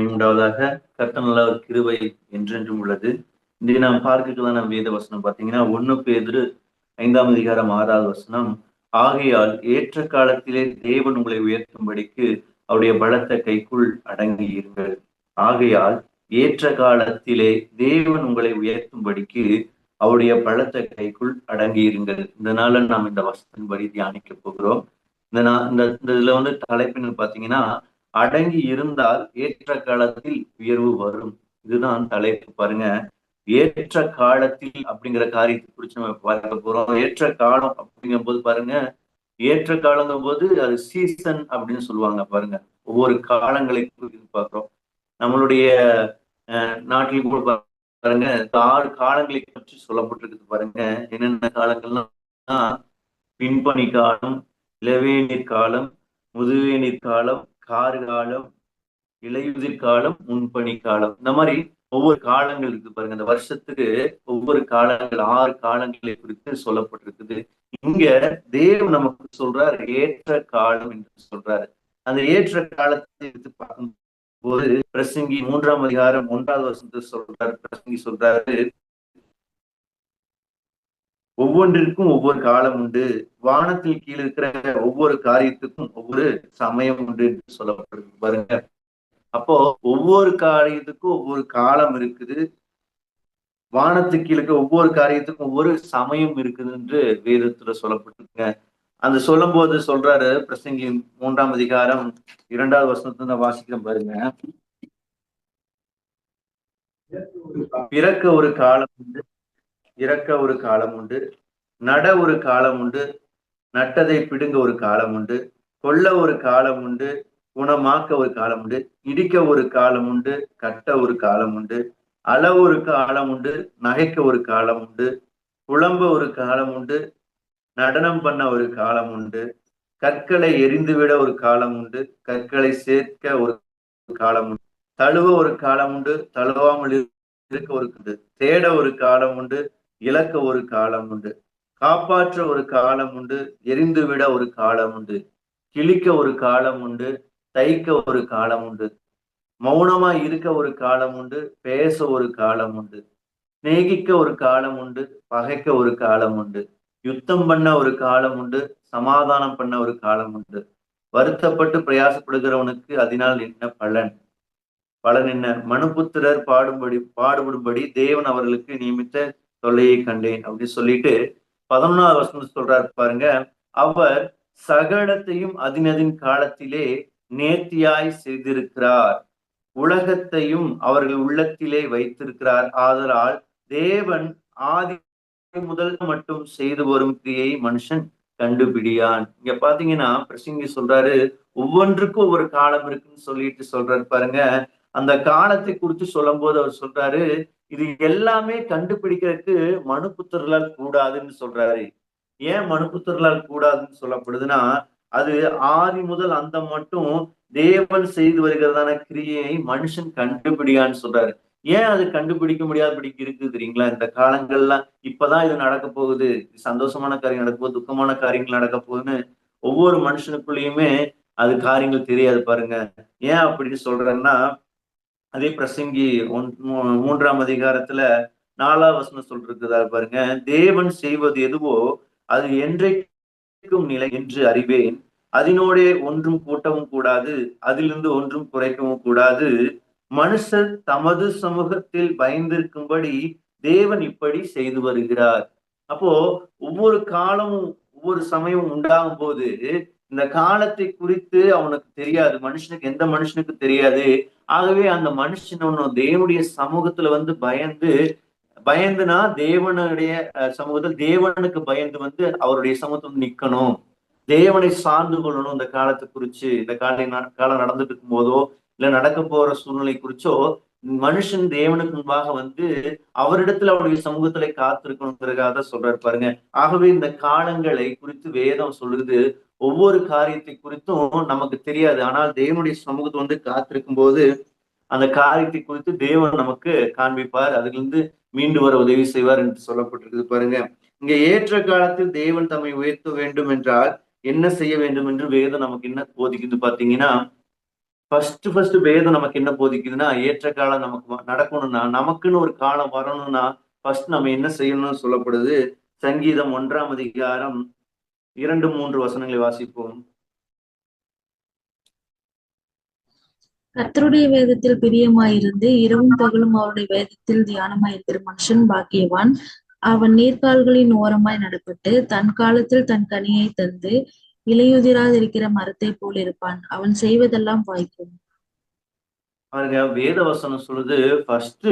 உண்டாவதாக. கர்த்தர் நல்ல ஒரு கிருபை என்றென்றும் உள்ளது. இன்றைக்கு நாம் பார்க்கிறதான வேத வசனம் பார்த்தீங்கன்னா 1 பேதுரு 5ஆம் அதிகாரம் 6வது வசனம். ஆகையால் ஏற்ற காலத்திலே தேவன் உங்களை உயர்த்தும்படிக்கு அவருடைய பலத்த கைக்குள் அடங்கி இருங்கள். ஆகையால் ஏற்ற காலத்திலே தேவன் உங்களை உயர்த்தும்படிக்கு அவருடைய பலத்த கைக்குள் அடங்கி இருங்கள். இதனால நாம் இந்த வசனத்தின்படி தியானிக்க போகிறோம். இந்த இதுல தலைப்பின்னு பாத்தீங்கன்னா, அடங்கி இருந்தால் ஏற்ற காலத்தில் உயர்வு வரும். இதுதான் தலைப்பு. பாருங்க, ஏற்ற காலத்தில் அப்படிங்கிற காரியத்தை குறிச்சு நம்ம பார்க்க போறோம். ஏற்ற காலம் அப்படிங்கும் போது பாருங்க, ஏற்ற காலங்கும் போது அது சீசன் அப்படின்னு சொல்லுவாங்க. பாருங்க, ஒவ்வொரு காலங்களை குறித்து பார்க்கிறோம். நம்மளுடைய நாட்டில் கூட பாருங்க 6 காலங்களை பற்றி சொல்லப்பட்டிருக்கு. பாருங்க, என்னென்ன காலங்கள்லாம்: பின்பனி காலம், இளவேநீர் காலம், முதுவேநீர் காலம், கார்காலம், இலையுதிர் காலம், முன்பனி காலம். இந்த மாதிரி ஒவ்வொரு காலங்கள் இருக்கு பாருங்க. அந்த வருஷத்துக்கு ஒவ்வொரு காலங்கள் 6 காலங்களை குறித்து சொல்லப்பட்டிருக்குது. இங்க தேவன் நமக்கு சொல்றார் ஏற்ற காலம் என்று சொல்றாரு. அந்த ஏற்ற காலத்தை எடுத்து பார்க்கும்போது பிரசங்கி 3ஆம் அதிகாரம் 1வது வசனத்தை சொல்றாரு. பிரசங்கி சொல்றாரு, ஒவ்வொன்றிற்கும் ஒவ்வொரு காலம் உண்டு, வானத்தில் கீழே இருக்கிற ஒவ்வொரு காரியத்துக்கும் ஒவ்வொரு சமயம் உண்டு என்று சொல்லப்படுது. பாருங்க, அப்போ ஒவ்வொரு காரியத்துக்கும் ஒவ்வொரு காலம் இருக்குது, வானத்துக்கு கீழே ஒவ்வொரு காரியத்துக்கும் ஒவ்வொரு சமயம் இருக்குது என்று வேதத்துல சொல்லப்பட்டிருக்குங்க. அந்த சொல்லும் போது சொல்றாரு, பிரசங்கி 3ஆம் அதிகாரம் 2வது வசனத்தை வாசிக்கிறேன் பாருங்க. பிறக்க ஒரு காலம் உண்டு, இறக்க ஒரு காலம் உண்டு, நட ஒரு காலம் உண்டு, நட்டதை பிடுங்க ஒரு காலம் உண்டு, கொல்ல ஒரு காலம் உண்டு, குணமாக்க ஒரு காலம் உண்டு, இடிக்க ஒரு காலம் உண்டு, கட்ட ஒரு காலம் உண்டு, அள ஒரு காலம் உண்டு, நகைக்க ஒரு காலம் உண்டு, புலம்ப ஒரு காலம் உண்டு, நடனம் பண்ண ஒரு காலம் உண்டு, கற்களை எரிந்துவிட ஒரு காலம் உண்டு, கற்களை சேர்க்க ஒரு காலம் உண்டு, தழுவ ஒரு காலம் உண்டு, தழுவாமல் இருக்க ஒரு உண்டு, தேட ஒரு காலம் உண்டு, இழக்க ஒரு காலம் உண்டு, காப்பாற்ற ஒரு காலம் உண்டு, எரிந்துவிட ஒரு காலம் உண்டு, கிழிக்க ஒரு காலம் உண்டு, தைக்க ஒரு காலம் உண்டு, மௌனமா இருக்க ஒரு காலம் உண்டு, பேச ஒரு காலம் உண்டு, சிநேகிக்க ஒரு காலம் உண்டு, பகைக்க ஒரு காலம் உண்டு, யுத்தம் பண்ண ஒரு காலம் உண்டு, சமாதானம் பண்ண ஒரு காலம் உண்டு, வருத்தப்பட்டு பிரயாசப்படுகிறவனுக்கு அதனால் என்ன பலன்? பலன் என்ன? மனுபுத்திரர் பாடுபடும்படி தேவன் அவர்களுக்கு நியமித்த தொல்லையை கண்டேன் அப்படின்னு சொல்லிட்டு 11வது வசனம் சொல்றாரு பாருங்க. அவர் சகலத்தையும் அதினதின் காலத்திலே நேர்த்தியாய் செய்திருக்கிறார், உலகத்தையும் அவர்கள் உள்ளத்திலே வைத்திருக்கிறார். ஆதலால் தேவன் ஆதி முதல் மட்டும் செய்து வரும் கிரியை மனுஷன் கண்டுபிடியான். இங்க பாத்தீங்கன்னா பிரசங்கி சொல்றாரு, ஒவ்வொன்றுக்கும் ஒவ்வொரு காலம் இருக்குன்னு சொல்லிட்டு சொல்றாரு பாருங்க. அந்த காலத்தை குறித்து சொல்லும் போது அவர் சொல்றாரு, இது எல்லாமே கண்டுபிடிக்கிறதுக்கு மனுபுத்திரர்களால் கூடாதுன்னு சொல்றாரு. ஏன் மனுபுத்திரர்களால் கூடாதுன்னு சொல்லப்படுதுன்னா, அது ஆதி முதல் அந்த மட்டும் தேவன் செய்து வருகிறதான கிரியை மனுஷன் கண்டுபிடியான்னு சொல்றாரு. ஏன் அது கண்டுபிடிக்க முடியாதபடிக்கு இருக்குது தெரியுங்களா? இந்த காலங்கள்லாம் இப்பதான் இது நடக்க போகுது, சந்தோஷமான காரியம் நடக்க போகுது, துக்கமான காரியங்கள் நடக்க போகுதுன்னு ஒவ்வொரு மனுஷனுக்குள்ளயுமே அது காரியங்கள் தெரியாது பாருங்க. ஏன் அப்படின்னு சொல்றேன்னா, அதே பிரசங்கி 3ஆம் அதிகாரத்துல 4வது வசனம் சொல்லிருக்குதா பாருங்க. தேவன் செய்வது எதுவோ அது என்றைக்கும் நிலை என்று அறிவேன், அதனோடே ஒன்றும் கூட்டவும் கூடாது, அதிலிருந்து ஒன்றும் குறைக்கவும் கூடாது. மனுஷர் தமது சமூகத்தில் பயந்திருக்கும்படி தேவன் இப்படி செய்து வருகிறார். அப்போ ஒவ்வொரு காலமும் ஒவ்வொரு சமயமும் உண்டாகும் போது இந்த காலத்தை குறித்து அவனுக்கு தெரியாது, மனுஷனுக்கு எந்த மனுஷனுக்கு தெரியாது. ஆகவே அந்த மனுஷன் தேவனுடைய சமூகத்துல பயந்துனா தேவனுடைய சமூகத்தில் தேவனுக்கு பயந்து அவருடைய சமூகத்துல நிக்கணும், தேவனை சார்ந்து கொள்ளணும். இந்த காலத்தை குறிச்சு, இந்த காலம் நடந்துட்டு இருக்கும் போதோ இல்ல நடக்க போற சூழ்நிலை குறிச்சோ மனுஷன் தேவனுக்கு முன்பாக அவரிடத்துல அவருடைய சமூகத்துல காத்திருக்கணுங்கிறதுக்காக சொல்றாரு பாருங்க. ஆகவே இந்த காலங்களை குறித்து வேதம் சொல்லுது, ஒவ்வொரு காரியத்தை குறித்தும் நமக்கு தெரியாது. ஆனால் தேவனுடைய சமூகத்தை காத்திருக்கும் போது அந்த காரியத்தை குறித்து தேவன் நமக்கு காண்பிப்பார், அதிலிருந்து மீண்டு வர உதவி செய்வார் என்று சொல்லப்பட்டிருக்குது பாருங்க. இங்க ஏற்ற காலத்தில் தேவன் தம்மை உயர்த்த வேண்டும் என்றால் என்ன செய்ய வேண்டும் என்று வேதம் நமக்கு என்ன போதிக்குது பாத்தீங்கன்னா, ஃபர்ஸ்ட் வேதம் நமக்கு என்ன போதிக்குதுன்னா, ஏற்ற காலம் நமக்கு நடக்கணும்னா, நமக்குன்னு ஒரு காலம் வரணும்னா ஃபர்ஸ்ட் நம்ம என்ன செய்யணும்னு சொல்லப்படுது. சங்கீதம் 1ஆம் அதிகாரம் 2, 3 வசனங்களை வாசிப்போம். கர்த்தருடைய வேதத்தில் பிரியமாயிருந்து இரவும் பகலும் அவருடைய வேதத்தில் தியானமாயிருக்கிற மனுஷன் பாக்கியவான். அவன் நீர்க்கால்களின் ஓரமாய் நடப்பட்டு தன் காலத்தில் தன் கனியை தந்து இலையுதிராதிருக்கிற மரத்தை போல் இருப்பான். அவன் செய்வதெல்லாம் வாய்க்கும். பாருங்க, வேத வசனம் சொல்லுது ஃபர்ஸ்ட்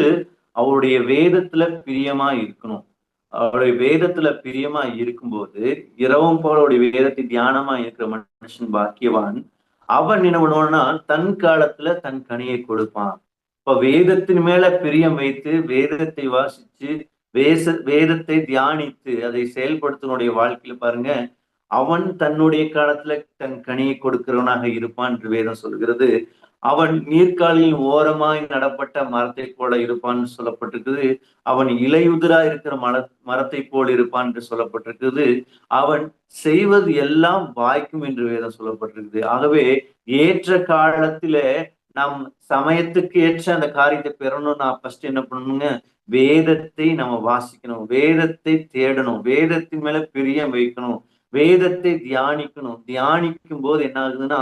அவருடைய வேதத்துல பிரியமா இருக்கணும். அவருடைய வேதத்துல பிரியமா இருக்கும்போது இரவும் போல அவருடைய வேதத்தை தியானமா இருக்கிற மனுஷன் பாக்கியவான். அவன் என்ன பண்ணுவான்னா தன் காலத்துல தன் கனியை கொடுப்பான். இப்ப வேதத்தின் மேல பிரியம் வைத்து வேதத்தை வாசிச்சு வேதத்தை தியானித்து அதை செயல்படுத்தினுடைய வாழ்க்கையில பாருங்க, அவன் தன்னுடைய காலத்துல தன் கனியை கொடுக்கிறவனாக இருப்பான் என்று வேதம் சொல்கிறது. அவன் நீர்க்காலில் ஓரமாய் நடப்பட்ட மரத்தை போல இருப்பான்னு சொல்லப்பட்டிருக்குது. அவன் இலையுதிரா இருக்கிற மரத்தை போல் இருப்பான் என்று சொல்லப்பட்டிருக்குது. அவன் செய்வது எல்லாம் வாய்க்கும் என்று வேதம் சொல்லப்பட்டிருக்குது. ஆகவே ஏற்ற காலத்தில நாம் சமயத்துக்கு ஏற்ற அந்த காரியத்தை பெறணும்னா ஃபர்ஸ்ட் என்ன பண்ணணுங்க, வேதத்தை நம்ம வாசிக்கணும், வேதத்தை தேடணும், வேதத்தின் மேல பிரியம் வைக்கணும், வேதத்தை தியானிக்கணும். தியானிக்கும் போது என்ன ஆகுதுன்னா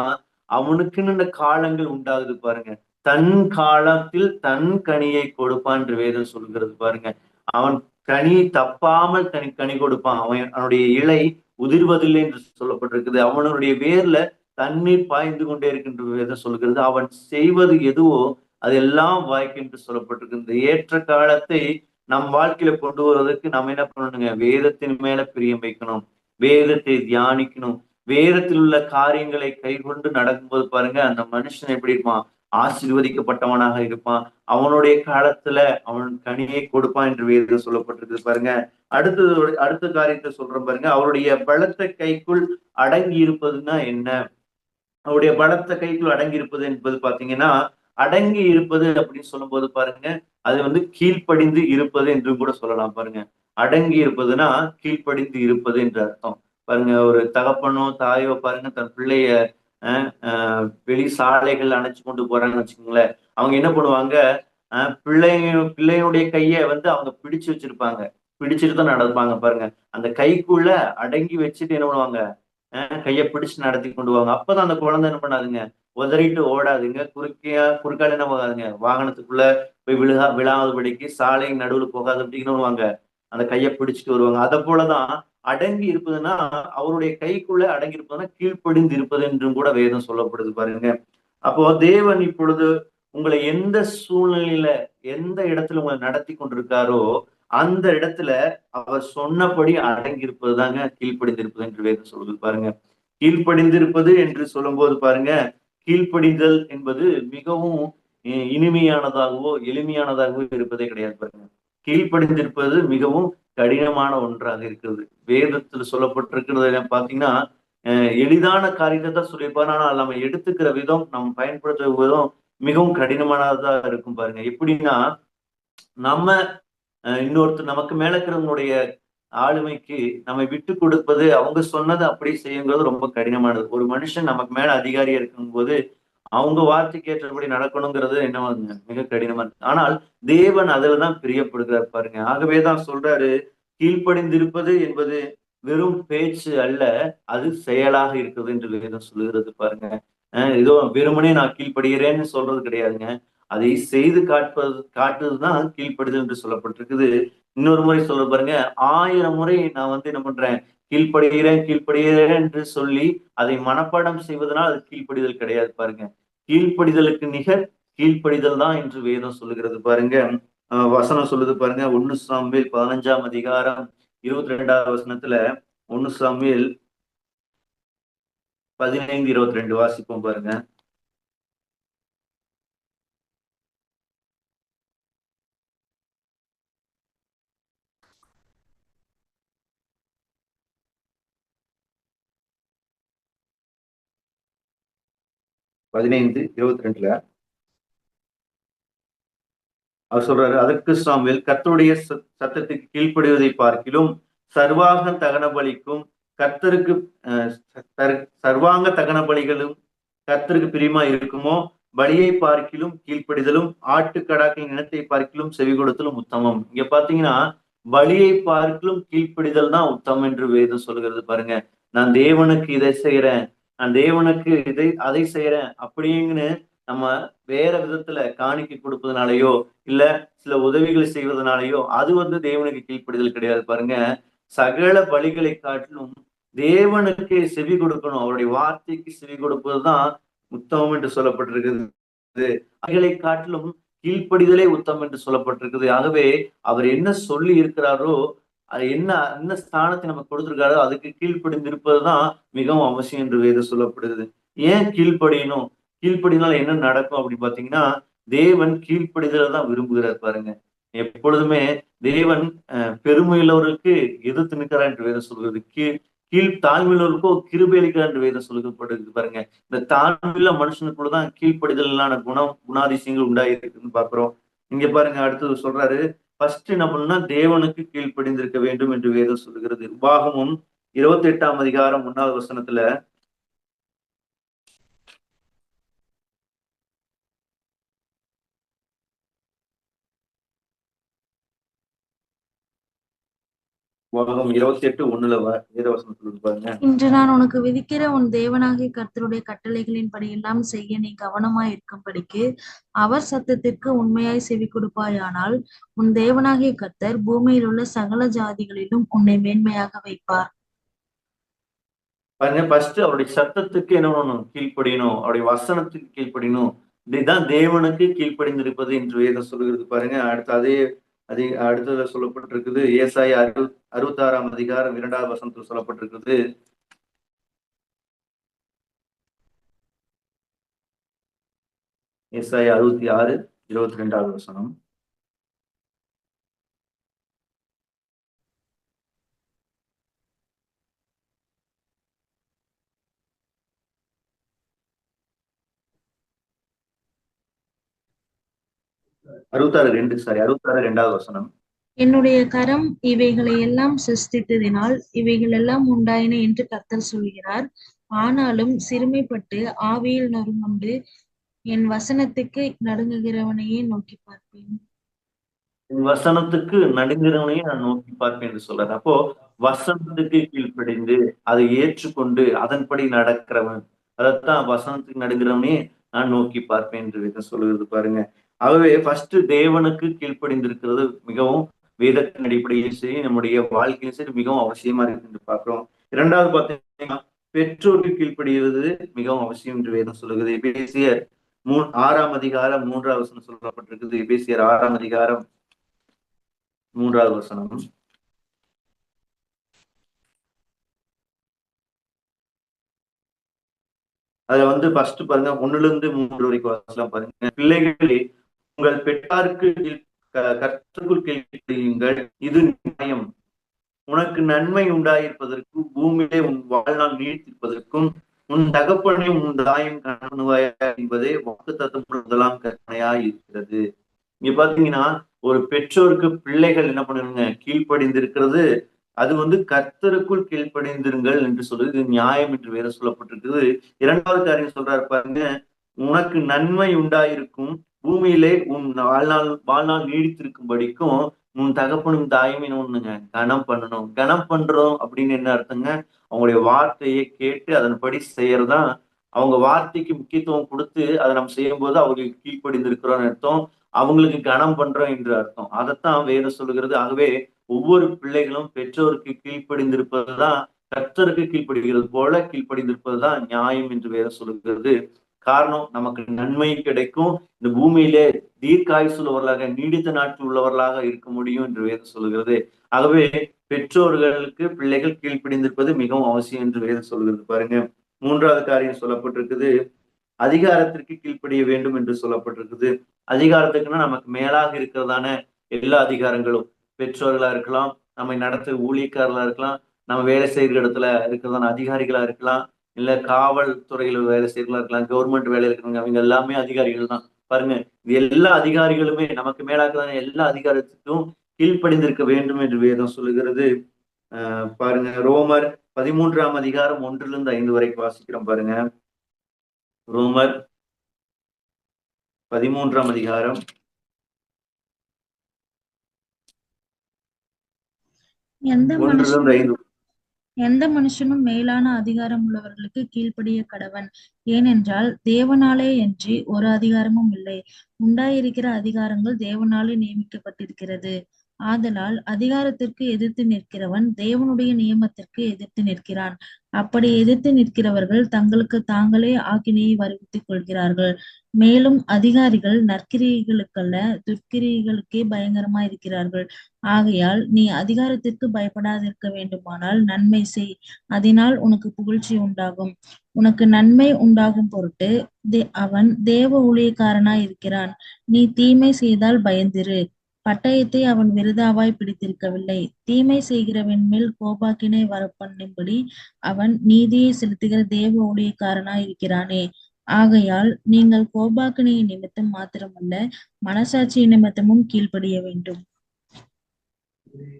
அவனுக்குன்னு இந்த காலங்கள் உண்டாகுது பாருங்க. தன் காலத்தில் தன் கனியை கொடுப்பான் என்று வேதம் சொல்கிறது பாருங்க. அவன் கனி தப்பாமல் கனி கொடுப்பான். அவனுடைய இலை உதிர்வதில்லை என்று சொல்லப்பட்டிருக்குது. அவனுடைய வேர்ல தண்ணீர் பாய்ந்து கொண்டே இருக்கின்ற வேதம் சொல்கிறது. அவன் செய்வது எதுவோ அதெல்லாம் வாய்க்கு என்று சொல்லப்பட்டிருக்கு. இந்த ஏற்ற காலத்தை நம் வாழ்க்கையில கொண்டு வருவதற்கு நம்ம என்ன பண்ணணுங்க, வேதத்தின் மேல பிரியம் வைக்கணும், வேதத்தை தியானிக்கணும். வேதத்தில் உள்ள காரியங்களை கைகொண்டு நடக்கும்போது பாருங்க, அந்த மனுஷன் எப்படி இருப்பான், ஆசீர்வதிக்கப்பட்டவனாக இருப்பான். அவனுடைய காலத்துல அவன் கனியை கொடுப்பான் என்று வேதம் சொல்லப்பட்டிருக்கு பாருங்க. அடுத்த காரியத்தை சொல்றேன் பாருங்க. அவருடைய பலத்த கைக்குள் அடங்கி இருப்பதுன்னா என்ன? அவருடைய பலத்த கைக்குள் அடங்கி இருப்பது என்பது பாத்தீங்கன்னா, அடங்கி இருப்பது அப்படின்னு சொல்லும் போது பாருங்க, அது கீழ்ப்படிந்து இருப்பது என்று கூட சொல்லலாம் பாருங்க. அடங்கி இருப்பதுன்னா கீழ்ப்படிந்து இருப்பது என்று அர்த்தம். பாருங்க, ஒரு தகப்பனோ தாயோ பாருங்க தன் பிள்ளைய வெளி சாலைகள் அணைச்சு கொண்டு போறாங்கன்னு வச்சுக்கோங்களேன். அவங்க என்ன பண்ணுவாங்க, பிள்ளையுடைய கைய அவங்க பிடிச்சு வச்சிருப்பாங்க, பிடிச்சிட்டு தான் நடப்பாங்க பாருங்க. அந்த கைக்குள்ள அடங்கி வச்சுட்டு என்ன பண்ணுவாங்க, கையை பிடிச்சு நடத்தி கொண்டு வாங்க. அப்பதான் அந்த குழந்தை என்ன பண்ணாதுங்க, உதறிட்டு ஓடாதுங்க, குறுக்கால என்ன போகாதுங்க, வாகனத்துக்குள்ள போய் விழாதபடிக்கு சாலை நடுவில் போகாது அப்படின்னு அந்த கையை பிடிச்சிட்டு வருவாங்க. அதை போலதான் அடங்கி இருப்பதுன்னா, அவருடைய கைக்குள்ள அடங்கி இருப்பதுன்னா கீழ்ப்படிந்து இருப்பது என்றும் கூட வேதம் சொல்லப்படுது பாருங்க. அப்போ தேவன் இப்பொழுது உங்களை எந்த சூழ்நிலையில எந்த இடத்துல உங்களை நடத்தி கொண்டிருக்காரோ அந்த இடத்துல அவர் சொன்னபடி அடங்கி இருப்பதுதாங்க கீழ்ப்படிந்திருப்பது என்று வேதம் சொல்லுது பாருங்க. கீழ்ப்படிந்திருப்பது என்று சொல்லும் போது பாருங்க, கீழ்ப்படிதல் என்பது மிகவும் இனிமையானதாகவோ எளிமையானதாகவோ இருப்பதே கிடையாது பாருங்க. கீழ்ப்படிந்திருப்பது மிகவும் கடினமான ஒன்றாக இருக்கிறது. வேதத்தில் சொல்லப்பட்டிருக்கிறது பாத்தீங்கன்னா, எளிதான காரியத்தை தான் சொல்லியிருப்பாரு. ஆனால் நம்ம எடுத்துக்கிற விதம், நம்ம பயன்படுத்துற விதம் மிகவும் கடினமானதா இருக்கும் பாருங்க. எப்படின்னா, நம்ம இன்னொருத்தர் நமக்கு மேல இருக்கிறவங்களுடைய ஆளுமைக்கு நம்ம விட்டு கொடுப்பது, அவங்க சொன்னதை அப்படி செய்யுங்கிறது ரொம்ப கடினமானது. ஒரு மனுஷன் நமக்கு மேல அதிகாரியா இருக்கும்போது அவங்க வார்த்தைக்கு ஏற்றபடி நடக்கணுங்கிறது என்ன மிக கடினமா இருக்கு. ஆனால் தேவன் அதுலதான் பிரியப்படுகிறார் பாருங்க. ஆகவேதான் சொல்றாரு, கீழ்ப்படிந்திருப்பது என்பது வெறும் பேச்சு அல்ல, அது செயலாக இருக்குது என்று வேதம் சொல்லுகிறது பாருங்க. ஏதோ வெறுமனே நான் கீழ்ப்படுகிறேன்னு சொல்றது கிடையாதுங்க. அதை செய்து காட்டுவதுதான் கீழ்ப்படுதல் என்று சொல்லப்பட்டிருக்குது. இன்னொரு முறை சொல்ல பாருங்க, 1000 முறை நான் என்ன பண்றேன், கீழ்ப்படுகிறேன் என்று சொல்லி அதை மனப்பாடம் செய்வதனால் அது கீழ்ப்படிதல் கிடையாது பாருங்க. கீழ்ப்படிதலுக்கு நிகர் கீழ்ப்படிதல் தான் என்று வேதம் சொல்லுகிறது பாருங்க. வசனம் சொல்லுது பாருங்க, 1 சாமுவேல் 15ஆம் அதிகாரம் 22வது வசனத்துல, 1 சாமுவேல் 15:22 வாசிப்போம் பாருங்க. பதினைந்து 22 அவர் சொல்றாரு, அதற்கு சாமுவேல், கர்த்தருடைய சத்தத்துக்கு கீழ்ப்படிவதை பார்க்கிலும் சர்வாங்க தகன பலிக்கும் கர்த்தருக்கு சர்வாங்க தகன பலிகளும் கர்த்தருக்கு பிரியமா இருக்குமோ, பலியை பார்க்கிலும் கீழ்ப்படிதலும் ஆட்டுக்கடாக்களின் இனத்தை பார்க்கிலும் செவி கொடுத்தலும் உத்தமம். இங்க பாத்தீங்கன்னா பலியை பார்க்கிலும் கீழ்ப்படிதல் தான் உத்தமம் என்று வேதம் சொல்கிறது பாருங்க. நான் தேவனுக்கு இதை செய்யறேன், நான் தேவனுக்கு அதை செய்யறேன் அப்படிங்கன்னு நம்ம வேற விதத்துல காணிக்கை கொடுப்பதனாலயோ இல்ல சில உதவிகளை செய்வதனாலயோ அது தேவனுக்கு கீழ்ப்படிதல் கிடையாது பாருங்க. சகல பலிகளை காட்டிலும் தேவனுக்கு செவி கொடுக்கணும், அவருடைய வார்த்தைக்கு செவி கொடுப்பதுதான் உத்தமம் என்று சொல்லப்பட்டிருக்கிறது. அவைகளை காட்டிலும் கீழ்ப்படிதலே உத்தமம் என்று சொல்லப்பட்டிருக்குது. ஆகவே அவர் என்ன சொல்லி இருக்கிறாரோ அது என்ன என்ன ஸ்தானத்தை நமக்கு கொடுத்திருக்காரோ அதுக்கு கீழ்ப்படிந்து இருப்பதுதான் மிகவும் அவசியம் என்று வேதம் சொல்லப்படுகிறது. ஏன் கீழ்ப்படியணும்? கீழ்ப்படினால் என்ன நடக்கும் அப்படின்னு பாத்தீங்கன்னா தேவன் கீழ்ப்படிதலை தான் விரும்புகிறார் பாருங்க. எப்பொழுதுமே தேவன் பெருமையுள்ளவர்களுக்கு எதிர்த்து நிற்கிறார் என்று வேதம் சொல்கிறது. தாழ்மையுள்ளவர்களுக்கோ கிருபை அளிக்கிறார் என்று வேதம் சொல்லப்படுகிறது பாருங்க. இந்த தாழ்மையுள்ள மனுஷனுக்குள்ளதான் கீழ்ப்படிதலான குணாதிசயங்கள் உண்டாயிருக்குன்னு பாக்குறோம். இங்க பாருங்க அடுத்தது சொல்றாரு, ஃபர்ஸ்ட் என்ன பண்ணா தேவனுக்கு கீழ்ப்படிந்திருக்க வேண்டும் என்று வேதம் சொல்லுகிறது. உபாகமும் 28ஆம் அதிகாரம் 1வது வசனத்துல உபாகமம் 28:1 வேதவசனம் சொல்லுது பாருங்க. இன்று நான் உனக்கு விதிக்கிற உன் தேவனாகிய கர்த்தருடைய கட்டளைகளின் படி எல்லாம் செய்ய நீ கவனமாய் இருக்கும்படிக்கு அவர் சத்தத்திற்கு உண்மையாய் செவி கொடுப்பாயானால் உன் தேவனாகிய கர்த்தர் பூமியில் உள்ள சகல ஜாதிகளிலும் உன்னை மேன்மையாக வைப்பார். பாருங்க, ஃபர்ஸ்ட் அவருடைய சத்தத்துக்கு என்ன பண்ணணும்? கீழ்ப்படியணும். அவருடைய வசனத்துக்கு கீழ்ப்படியணும். இதுதான் தேவனுக்கு கீழ்ப்படிந்திருப்பது என்று வேதம் சொல்லுகிறது பாருங்க. அடுத்ததுல சொல்லப்பட்டிருக்குது ஏசாயா 66ஆம் அதிகாரம் 2வது வசனத்தில் சொல்லப்பட்டிருக்குது. ஏசாயா 66 22வது வசனம். அறுபத்தாறு 2வது வசனம். என்னுடைய கரம் இவைகளை எல்லாம் சிருஷ்டித்ததினால் இவைகள் எல்லாம் உண்டாயின என்று கர்த்தர் சொல்கிறார். ஆனாலும் சிறுமைப்பட்டு ஆவியில் நொறுங்குண்டு என் வசனத்துக்கு நடுங்குகிறவனையே நோக்கி பார்ப்பேன். என் வசனத்துக்கு நடுங்குகிறவனையே நான் நோக்கி பார்ப்பேன் என்று சொல்றாரு. அப்போ வசனத்துக்கு கீழ்ப்படிந்து அதை ஏற்றுக்கொண்டு அதன்படி நடக்கிறவன், அதைத்தான் வசனத்துக்கு நடுங்குறவனே நான் நோக்கி பார்ப்பேன் என்று சொல்லுகிறது பாருங்க. ஆகவே ஃபர்ஸ்ட் தேவனுக்கு கீழ்ப்படிந்திருக்கிறது மிகவும் வேதத்தின் அடிப்படையில் சரி நம்முடைய வாழ்க்கையும் சரி மிகவும் அவசியமா இருக்கு என்று பார்க்கிறோம். இரண்டாவது பார்த்தீங்கன்னா பெற்றோருக்கு கீழ்ப்படுகிறது மிகவும் அவசியம் என்று வேதம் சொல்லுகிறது. எபேசியர் 6ஆம் அதிகாரம் 3வது வசனம் சொல்லப்பட்டிருக்குது. எபேசியர் 6ஆம் அதிகாரம் 3வது வசனம். அதுல ஃபர்ஸ்ட் பாருங்க 1-3 வரைக்கும் வாசலாம் பாருங்க. பிள்ளைகளே உங்கள் பெற்றாருக்கு கர்த்தருக்குள் கீழ்ப்படியுங்கள், இது நியாயம். உனக்கு நன்மை உண்டாயிருப்பதற்கும் பூமியிலே உன் வாழ்நாள் நீடித்திருப்பதற்கும் உன் தகப்பனையும் உன் தாயும் கண்ணுவாயா என்பதே வாக்குத்தத்தம் முதலாம் கற்பனையா இருக்கிறது. இங்க பாத்தீங்கன்னா ஒரு பெற்றோருக்கு பிள்ளைகள் என்ன பண்ணுங்க? கீழ்ப்படிந்திருக்கிறது. அது கர்த்தருக்குள் கீழ்ப்படிந்திருங்கள் என்று சொல்றது இது நியாயம் என்று வேற சொல்லப்பட்டிருக்குது. இரண்டாவது காரியம் சொல்றாரு பாருங்க, உனக்கு நன்மை உண்டாயிருக்கும் பூமியிலே உன் வாழ்நாள் நீடித்திருக்கும்படிக்கும் உன் தகப்பனும் தாயுமே ஒண்ணுங்க கனம் பண்ணணும். கனம் பண்றோம் அப்படின்னு என்ன அர்த்தங்க? அவங்களுடைய வார்த்தையை கேட்டு அதன்படி செய்யறதுதான். அவங்க வார்த்தைக்கு முக்கியத்துவம் கொடுத்து அதை நம்ம செய்யும் போது அவங்களுக்கு கீழ்ப்படிந்திருக்கிறோம்னு அர்த்தம். அவங்களுக்கு கனம் பண்றோம் என்று அர்த்தம். அதைத்தான் வேதம் சொல்லுகிறது. ஆகவே ஒவ்வொரு பிள்ளைகளும் பெற்றோருக்கு கீழ்ப்படிந்திருப்பதுதான், கர்த்தருக்கு கீழ்ப்படுகிறது போல கீழ்ப்படிந்திருப்பதுதான் நியாயம் என்று வேதம் சொல்லுகிறது. காரணம், நமக்கு நன்மை கிடைக்கும், இந்த பூமியிலே தீர்க்காயுசு உள்ளவர்களாக நீடித்த நாட்கள் உள்ளவர்களாக இருக்க முடியும் என்று வேதம் சொல்லுகிறது. ஆகவே பெற்றோர்களுக்கு பிள்ளைகள் கீழ்ப்படிந்திருப்பது மிகவும் அவசியம் என்று வேதம் சொல்லுகிறது பாருங்க. மூன்றாவது காரியம் சொல்லப்பட்டிருக்குது, அதிகாரத்திற்கு கீழ்ப்படிய வேண்டும் என்று சொல்லப்பட்டிருக்குது. அதிகாரத்துக்குன்னா நமக்கு மேலாக இருக்கிறதான எல்லா அதிகாரங்களும், பெற்றோர்களா இருக்கலாம், நம்மை நடத்துகிற ஊழியக்காரர்களா இருக்கலாம், நம்ம வேலை செய்கிற இடத்துல இருக்கிறதான அதிகாரிகளா இருக்கலாம், இல்ல காவல் துறையில வேலை செய்யறதா இருக்கலாம், கவர்மெண்ட் வேலை இருக்கிறவங்க, அவங்க எல்லாமே அதிகாரிகள் தான் பாருங்க. இது எல்லா அதிகாரிகளுமே நமக்கு மேலாக எல்லா அதிகாரத்துக்கும் கீழ்ப்படிந்திருக்க வேண்டும் என்று வேதம் சொல்லுகிறது. பாருங்க, ரோமர் 13ஆம் அதிகாரம் 1-5 வரைக்கும் வாசிக்கிறோம் பாருங்க. ரோமர் 13ஆம் அதிகாரம் எந்த 1 மனுஷனும் 5. எந்த மனுஷனும் மேலான அதிகாரம் உள்ளவர்களுக்கு கீழ்ப்படிய கடவன். ஏனென்றால் தேவனாலே அன்றி ஒரு அதிகாரமும் இல்லை. உண்டாயிருக்கிற அதிகாரங்கள் தேவனாலே நியமிக்கப்பட்டிருக்கிறது. ஆதலால் அதிகாரத்திற்கு எதிர்த்து நிற்கிறவன் தேவனுடைய நியமத்திற்கு எதிர்த்து நிற்கிறான். அப்படி எதிர்த்து நிற்கிறவர்கள் தங்களுக்கு தாங்களே ஆக்கினையை வருவித்துக் கொள்கிறார்கள். மேலும் அதிகாரிகள் நற்கிரியைகளுக்கல்ல துர்க்கிரியைகளுக்கே பயங்கரமாயிருக்கிறார்கள். ஆகையால் நீ அதிகாரத்திற்கு பயப்படாதிருக்க வேண்டுமானால் நன்மை செய், அதனால் உனக்கு புகழ்ச்சி உண்டாகும். உனக்கு நன்மை உண்டாகும் பொருட்டு அவன் தேவ ஊழியக்காரனாய் இருக்கிறான். நீ தீமை செய்தால் பயந்திரு. பட்டயத்தை அவன் விருதாவாய் பிடித்திருக்கவில்லை. தீமை செய்கிறவன் மேல் கோபாக்கினை வரப்பண்ணும்படி அவன் நீதியை செலுத்துகிற தேவ ஊழியக்காரனாய் இருக்கிறானே. ஆகையால் நீங்கள் கோபாக்கினை நிமித்தம் மாத்திரமல்ல, மனசாட்சி நிமித்தமும் கீழ்ப்படிய வேண்டும்.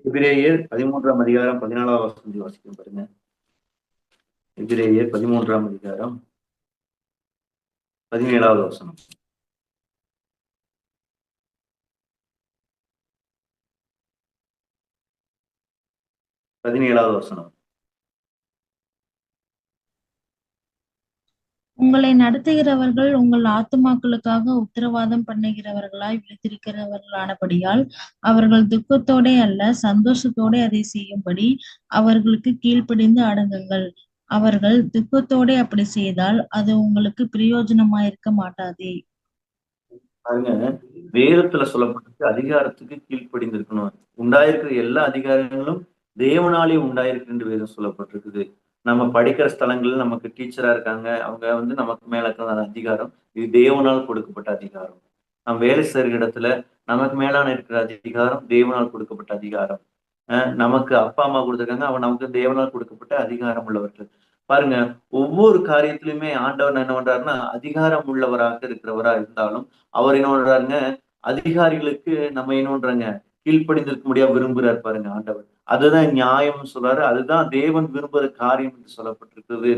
எபிரேயர் 13ஆம் அதிகாரம் 14ஆவது வசனத்தை வாசிக்கும் பாருங்க. எபிரேயர் 13ஆம் அதிகாரம் 17ஆவது வசனம். 17ஆவது வசனம். உங்களை நடத்துகிறவர்கள் உங்கள் ஆத்துமாக்களுக்காக உத்தரவாதம் பண்ணுகிறவர்களாய் விழித்திருக்கிறவர்களானபடியால் அவர்கள் துக்கத்தோடே அல்ல சந்தோஷத்தோடே அதை செய்யும்படி அவர்களுக்கு கீழ்ப்படிந்து அடங்குங்கள். அவர்கள் துக்கத்தோடே அப்படி செய்தால் அது உங்களுக்கு பிரயோஜனமாயிருக்க மாட்டாதே. பாருங்க, வேதத்துல சொல்லப்பட்டிருக்கு அதிகாரத்துக்கு கீழ்ப்படிந்திருக்கணும். உண்டாயிருக்கிற எல்லா அதிகாரங்களும் தேவனாலே உண்டாயிருக்கு என்று வேதம் சொல்லப்பட்டிருக்குது. நம்ம படிக்கிற ஸ்தலங்கள்ல நமக்கு டீச்சரா இருக்காங்க, அவங்க நமக்கு மேல இருக்கிற அதிகாரம் இது தேவனால் கொடுக்கப்பட்ட அதிகாரம். நம்ம வேலை செய்கிற இடத்துல நமக்கு மேலான இருக்கிற அதிகாரம் தேவனால் கொடுக்கப்பட்ட அதிகாரம். நமக்கு அப்பா அம்மா கொடுத்துருக்காங்க, அவன் நமக்கு தேவனால் கொடுக்கப்பட்ட அதிகாரம் உள்ளவர்கள். பாருங்க, ஒவ்வொரு காரியத்திலுமே ஆண்டவர் என்ன பண்றாருன்னா அதிகாரம் உள்ளவராக இருக்கிறவரா இருந்தாலும் அவர் என்ன பண்றாருங்க, அதிகாரிகளுக்கு நம்ம என்ன பண்றாங்க கீழ்ப்படிந்திருக்க முடியாது விரும்புறாரு பாருங்க ஆண்டவர். அதுதான் நியாயம் சொல்றாரு, அதுதான் தேவன் விரும்புகிற காரியம் என்று சொல்லப்பட்டிருக்கிறது.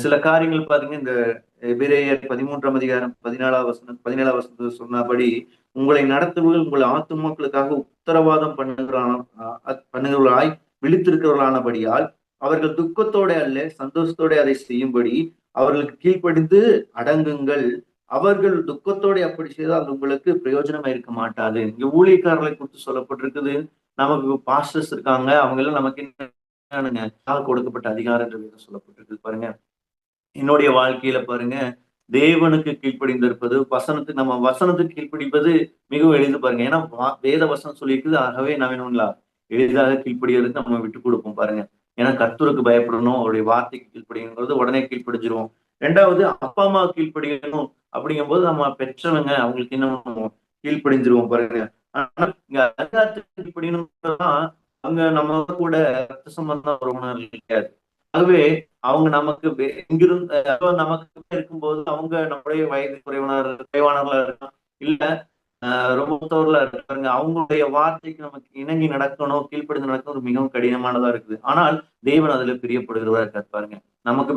சில காரியங்கள் பாருங்க, இந்த எபிரேயர் 13ஆம் அதிகாரம் 17ஆவது வசனத்துல சொன்னபடி உங்களை நடத்துவர்கள் உங்கள் ஆத்துமாக்களுக்காக உத்தரவாதம் பண்ணுகிறவர்களாய் விழித்திருக்கிறவர்களானபடியால் அவர்கள் துக்கத்தோட அல்ல சந்தோஷத்தோட அதை செய்யும்படி அவர்களுக்கு கீழ்ப்படிந்து அடங்குங்கள். அவர்கள் துக்கத்தோட அப்படி செய்தால் உங்களுக்கு பிரயோஜனமா இருக்க மாட்டாது. இங்க ஊழியக்காரர்களை குறித்து சொல்லப்பட்டிருக்குது. நமக்கு பாஸ்டர்ஸ் இருக்காங்க, அவங்க எல்லாம் நமக்கு என்னங்க கொடுக்கப்பட்ட அதிகாரம் என்று சொல்லப்பட்டிருக்கு பாருங்க. என்னுடைய வாழ்க்கையில பாருங்க, தேவனுக்கு கீழ்ப்படிந்திருப்பது வசனத்துக்கு நம்ம வசனத்துக்கு கீழ்ப்படிப்பது மிகவும் எளிது பாருங்க. ஏன்னா வேத வசனம் சொல்லியிருக்குது. ஆகவே நான் வேணுங்களா எளிதாக கீழ்ப்படியறதுக்கு நம்ம விட்டு கொடுப்போம் பாருங்க. ஏன்னா கர்த்தருக்கு பயப்படணும், அவருடைய வார்த்தைக்கு கீழ்ப்படிங்கிறது உடனே கீழ்ப்படிஞ்சிருவோம். ரெண்டாவது அப்பா அம்மா கீழ்ப்படியணும் அப்படிங்கும் போது நம்ம பெற்றவங்க அவங்களுக்கு என்ன கீழ்ப்படிஞ்சிருவோம் பாருங்க. ஆனா இங்க அதிகாரத்துக்கு கீழ்ப்படியணும்ன்றதுதான் அவங்க நம்ம கூட ரத்த சம்பந்தம் உறவினர்கள் கிடையாது. ஆகவே அவங்க நமக்கு எங்கிருந்து நமக்கு இருக்கும்போது அவங்க நம்முடைய வயது குறைவானவர்களா இருக்கலாம், இல்ல ரொம்ப மூத்தவர்களா இருக்காங்க. அவங்களுடைய வார்த்தைக்கு நமக்கு இணங்கி நடக்கணும், கீழ்ப்படிந்து நடக்கணும் மிகவும் கடினமானதா இருக்குது. ஆனால் தேவன் அதுல பிரியப்படுகிறவரா இருக்காரு பாருங்க. நமக்கு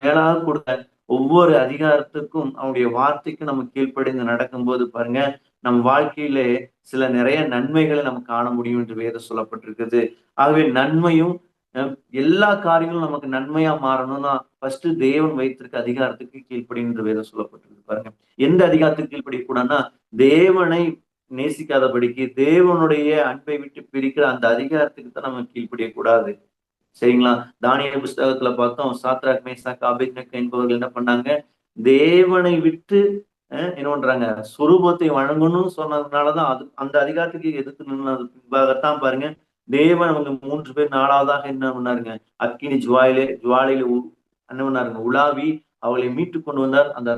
மேலாக கொடுத்த ஒவ்வொரு அதிகாரத்துக்கும் அவனுடைய வார்த்தைக்கு நம்ம கீழ்ப்படிந்து நடக்கும்போது பாருங்க, நம் வாழ்க்கையிலே சில நிறைய நன்மைகளை நம்ம காண முடியும் என்று வேதம் சொல்லப்பட்டிருக்குது. ஆகவே நன்மையும் எல்லா காரியங்களும் நமக்கு நன்மையா மாறணும்னா ஃபர்ஸ்ட் தேவன் வைத்திருக்க அதிகாரத்துக்கு கீழ்ப்படியும் என்று வேதம் சொல்லப்பட்டிருக்கு பாருங்க. எந்த அதிகாரத்துக்கு கீழ்ப்படியக்கூடாதுன்னா தேவனை நேசிக்காதபடிக்கு தேவனுடைய அன்பை விட்டு பிரிக்கிற அந்த அதிகாரத்துக்கு தான் நம்ம கீழ்ப்படியக்கூடாது. சரிங்களா? தானியேல் புஸ்தகத்துல பார்த்தோம், சாத்ராக் மேசாக் ஆபேத்நேகோ என்பவர்கள் என்ன பண்ணாங்க, தேவனை விட்டு என்ன பண்றாங்க சொரூபத்தை வழங்கணும்னு சொன்னதுனாலதான் அது அந்த அதிகாரத்துக்கு எதிர்த்து நின்னது பின்பாகத்தான் பாருங்க தேவன் அவங்க 3 பேர் 4வதாக என்ன பண்ணாருங்க, அக்கினி ஜுவாலையில என்ன பண்ணாருங்க உலாவி அவளை மீட்டு கொண்டு வந்தார். அந்த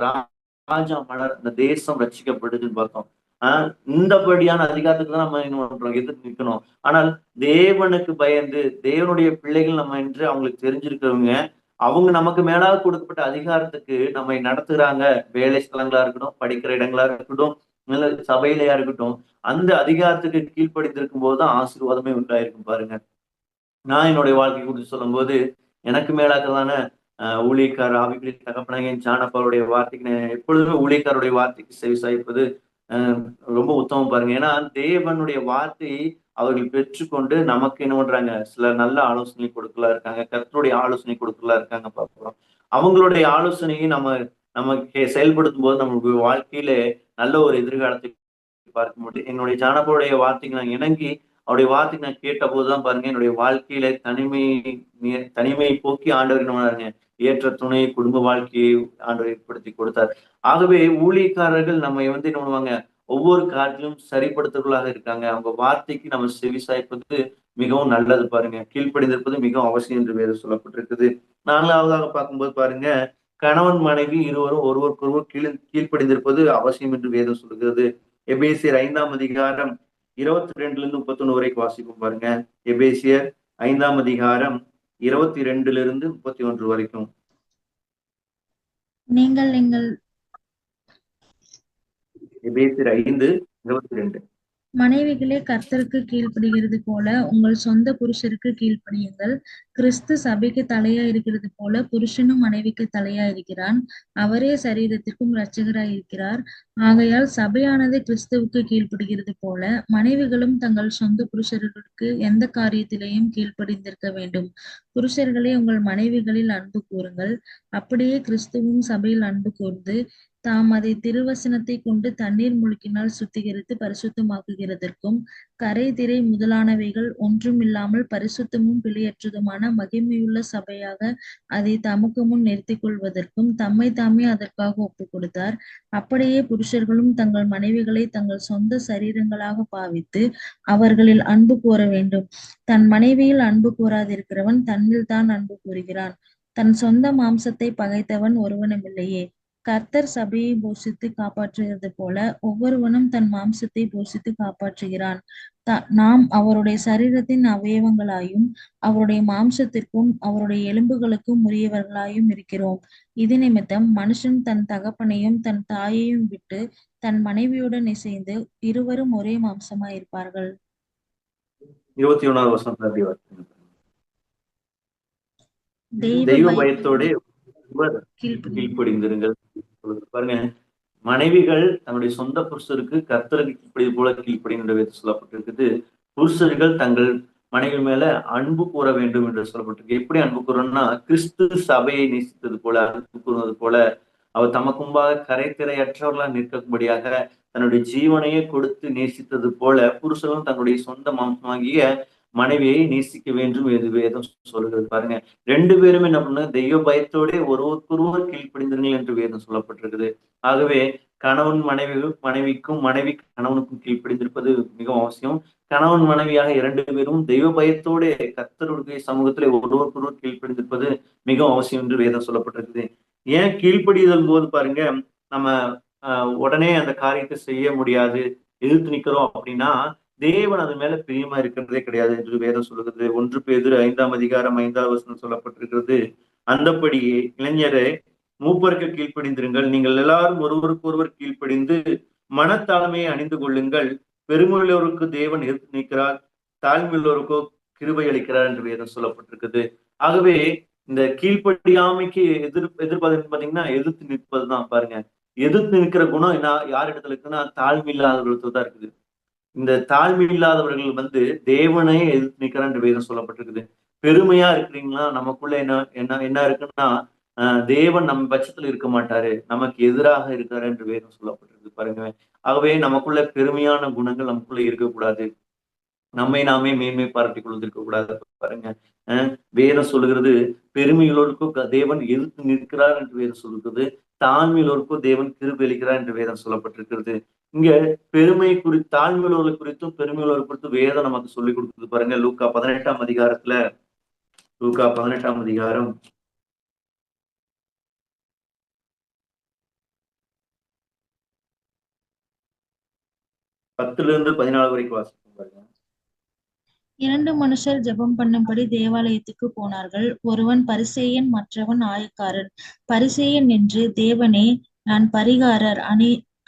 ராஜா மலர் அந்த தேசம் ரட்சிக்கப்படுதுன்னு பார்த்தோம். இந்தபடியான அதிகாரத்துக்கு தான் நம்ம என்ன பண்றோம் எதிர்த்து நிற்கணும். ஆனால் தேவனுக்கு பயந்து தேவனுடைய பிள்ளைகள் நம்ம என்று அவங்களுக்கு தெரிஞ்சிருக்கிறவங்க அவங்க நமக்கு மேலாக கொடுக்கப்பட்ட அதிகாரத்துக்கு நம்மை நடத்துகிறாங்க. வேலை ஸ்தலங்களா இருக்கட்டும், படிக்கிற இடங்களா இருக்கட்டும், இல்ல சபையிலையா இருக்கட்டும், அந்த அதிகாரத்துக்கு கீழ்ப்படிந்திருக்கும் போதுதான் ஆசீர்வாதமே உண்டாயிருக்கும் பாருங்க. நான் என்னுடைய வாழ்க்கை குறித்து சொல்லும் போது எனக்கு மேலாகதான ஊழியக்கார ஆவிகளின் தகப்பனாகிய ஞானப்பாவுடைய வார்த்தைக்கு எப்பொழுதுமே ஊழியக்காரருடைய வார்த்தைக்கு செவி சாய்ப்பது ரொம்ப உத்தமம் பாருங்க. ஏன்னா தேவனுடைய வார்த்தையை அவர்கள் பெற்றுக்கொண்டு நமக்கு என்ன பண்றாங்க, சில நல்ல ஆலோசனை கொடுக்கலாம் இருக்காங்க, கர்த்தருடைய ஆலோசனை கொடுக்கலாம் இருக்காங்க பார்க்கிறோம். அவங்களுடைய ஆலோசனையை நம்ம நம்ம செயல்படுத்தும் போது நம்மளுடைய வாழ்க்கையில நல்ல ஒரு எதிர்காலத்தை பார்க்க முடியும். என்னுடைய ஜானபருடைய வார்த்தைக்கு நான் இணங்கி அவருடைய வார்த்தைக்கு நான் கேட்ட போதுதான் பாருங்க, என்னுடைய வாழ்க்கையில தனிமையை போக்கி ஆண்டவர் என்ன பண்ணாருங்க, ஏற்ற துணை குடும்ப வாழ்க்கையை ஆண்டவர் ஏற்படுத்தி கொடுத்தார். ஆகவே ஊழியக்காரர்கள் நம்ம என்ன பண்ணுவாங்க, ஒவ்வொரு காரியத்திலும் சரிப்படுத்துவர்களாக இருக்காங்க. அவங்க வார்த்தைக்கு நம்ம செவி சாய்ப்பது மிகவும் நல்லது பாருங்க. கீழ்ப்படிந்திருப்பது மிகவும் அவசியம் என்று வேறு சொல்லப்பட்டிருக்குது. 4வதாக பார்க்கும்போது பாருங்க, கணவன் மனைவி இருவரும் ஒருவருக்கொருவர் கீழ்ப்படிந்திருப்பது அவசியம் என்று வேதம் சொல்கிறது. எபேசியர் 5ஆம் அதிகாரம் 22 31 வரைக்கும் வாசிப்போம் பாருங்க. எபேசியர் 5ஆம் அதிகாரம் 22 31 வரைக்கும். நீங்கள் எங்கள் எபேசியர் 5:22. மனைவிகளே கர்த்தருக்கு கீழ்ப்படுகிறது போல உங்கள் சொந்த புருஷருக்கு கீழ்ப்படியுங்கள். கிறிஸ்து சபைக்கு தலையா இருக்கிறது போல புருஷனும் மனைவிக்கு தலையா இருக்கிறான். அவரே சரீரத்திற்கும் இரட்சகராய் இருக்கிறார். ஆகையால் சபையானது கிறிஸ்துவுக்கு கீழ்ப்படுகிறது போல மனைவிகளும் தங்கள் சொந்த புருஷர்களுக்கு எந்த காரியத்திலேயும் கீழ்ப்படிந்திருக்க வேண்டும். புருஷர்களே உங்கள் மனைவிகளில் அன்பு கூறுங்கள். அப்படியே கிறிஸ்துவும் சபையில் அன்பு கூர்ந்து தாம் அதை திருவசனத்தை கொண்டு தண்ணீர் முழுக்கினால் சுத்திகரித்து பரிசுத்தமாக்குகிறதற்கும் கரை திரை முதலானவைகள் ஒன்றும் இல்லாமல் பரிசுத்தமும் பிழையற்றதுமான மகிமையுள்ள சபையாக அதை தமக்கு முன் நிறுத்திக் கொள்வதற்கும் தம்மை தாமே அதற்காக ஒப்புக் கொடுத்தார். அப்படியே புருஷர்களும் தங்கள் மனைவிகளை தங்கள் சொந்த சரீரங்களாக பாவித்து அவர்களில் அன்பு கூற வேண்டும். தன் மனைவியில் அன்பு கூறாதிருக்கிறவன் தன்னில் தான் அன்பு கூறுகிறான். தன் சொந்த மாம்சத்தை பகைத்தவன் ஒருவனுமில்லையே. கர்த்தர் சபையை போஷித்து காப்பாற்றுகிறது போல ஒவ்வொருவனும் தன் மாம்சத்தை போஷித்து காப்பாற்றுகிறான். நாம் அவருடைய சரீரத்தின் அவயவங்களாயும் அவருடைய மாம்சத்திற்கும் அவருடைய எலும்புகளுக்கும் உரியவர்களாயும் இருக்கிறோம். இது நிமித்தம் மனுஷன் தன் தகப்பனையும் தன் தாயையும் விட்டு தன் மனைவியுடன் இசைந்து இருவரும் ஒரே மாம்சமாயிருப்பார்கள். 21வது வசனம். தெய்வ பயத்தோட கீழ்ப்படிந்திருங்கள் பாருங்க. மனைவிகள் தன்னுடைய சொந்த புருஷருக்கு கர்த்தருக்கு கீழ்ப்படி போல கீழ்ப்படிகின்ற சொல்லப்பட்டிருக்குது. புருஷர்கள் தங்கள் மனைவி மேல அன்பு கூற வேண்டும் என்று சொல்லப்பட்டிருக்கு. எப்படி அன்பு கூறணும்னா, கிறிஸ்து சபையை நேசித்தது போல அன்பு கூறுவது போல அவர் தமக்கு முன்பாக கரைத்திரையற்றவர்களா நிற்கும்படியாக தன்னுடைய ஜீவனையே கொடுத்து நேசித்தது போல புருஷர்களும் தன்னுடைய சொந்த மாம்சமாகிய மனைவியை நேசிக்க வேண்டும் என்று வேதம் சொல்கிறது பாருங்க. 2 பேரும் என்ன பண்ண, தெய்வ பயத்தோட ஒருவருக்கொருவர் கீழ்ப்படிந்தீர்கள் என்று வேதம் சொல்லப்பட்டிருக்குது. ஆகவே கணவன் மனைவிக்கும் மனைவி கணவனுக்கும் கீழ்ப்படிந்திருப்பது மிகவும் அவசியம். கணவன் மனைவியாக 2 பேரும் தெய்வ பயத்தோட கர்த்தருடைய சமூகத்திலே ஒருவருக்கொருவர் கீழ்ப்படிந்திருப்பது மிகவும் அவசியம் என்று வேதம் சொல்லப்பட்டிருக்குது. ஏன் கீழ்ப்படிதல் போது பாருங்க, நம்ம உடனே அந்த காரியத்தை செய்ய முடியாது, எதிர்த்து நிக்கிறோம் அப்படின்னா தேவன் அது மேல பிரியமா இருக்கிறதே கிடையாது என்று வேதம் சொல்லுகிறது. 1 பேதுரு 5ஆம் அதிகாரம் 5வது வசனம் சொல்லப்பட்டிருக்கிறது. அந்தப்படியே இளைஞரே மூப்பருக்கு கீழ்ப்படிந்திருங்கள். நீங்கள் எல்லாரும் ஒருவருக்கொருவர் கீழ்ப்படிந்து மனத்தாழ்மையை அணிந்து கொள்ளுங்கள். பெருமையுள்ளவருக்கு தேவன் எதிர்த்து நிற்கிறார், தாழ்மையுள்ளவருக்கோ கிருபை அளிக்கிறார் என்று வேதம் சொல்லப்பட்டிருக்குது. ஆகவே இந்த கீழ்ப்படியாமைக்கு எதிர்ப்பது பாத்தீங்கன்னா எதிர்த்து நிற்பதுதான் பாருங்க. எதிர்த்து நிற்கிற குணம் என்ன யார் இடத்துல இருக்குன்னா தாழ்மை இல்லாதவர்களுக்கு தான் இருக்குது. இந்த தாழ்மை இல்லாதவர்கள் தேவனை எதிர்த்து நிற்கிறான் என்று வேதம் சொல்லப்பட்டிருக்குது. பெருமையா இருக்கிறீங்களா, நமக்குள்ள என்ன இருக்குன்னா தேவன் நம்ம பட்சத்துல இருக்க மாட்டாரு, நமக்கு எதிராக இருக்காரு என்று வேதம் சொல்லப்பட்டிருக்கு பாருங்க. ஆகவே நமக்குள்ள பெருமையான குணங்கள் நமக்குள்ள இருக்கக்கூடாது. நம்மை நாமே மேன்மை பாராட்டிக் கொண்டிருக்க கூடாது பாருங்க. வேதம் சொல்லுகிறது, பெருமையுள்ளோருக்கும் தேவன் எதிர்த்து நிற்கிறார் என்று வேதம் சொல்லுகிறது. தாழ்மையுள்ளோருக்கும் தேவன் கிருபை அளிக்கிறார் என்று வேதம் சொல்லப்பட்டிருக்கிறது. இங்க பெருமை குறித்து தாழ்மையுள்ளவர்கள் குறித்தும் பெருமையுள்ளவர் குறித்தும் வேதம் நமக்கு சொல்லிக் கொடுக்குது பாருங்க. லூக்கா 18ஆம் அதிகாரத்துல, லூக்கா 18ஆம் அதிகாரம் 10-14 வரைக்கும் வாசிப்போம் பாருங்க. 2 மனுஷர் ஜெபம் பண்ணும்படி தேவாலயத்துக்கு போனார்கள். ஒருவன் பரிசேயன், மற்றவன் ஆயக்காரன். பரிசேயன் நின்று, தேவனே, நான் பரிகாரர்,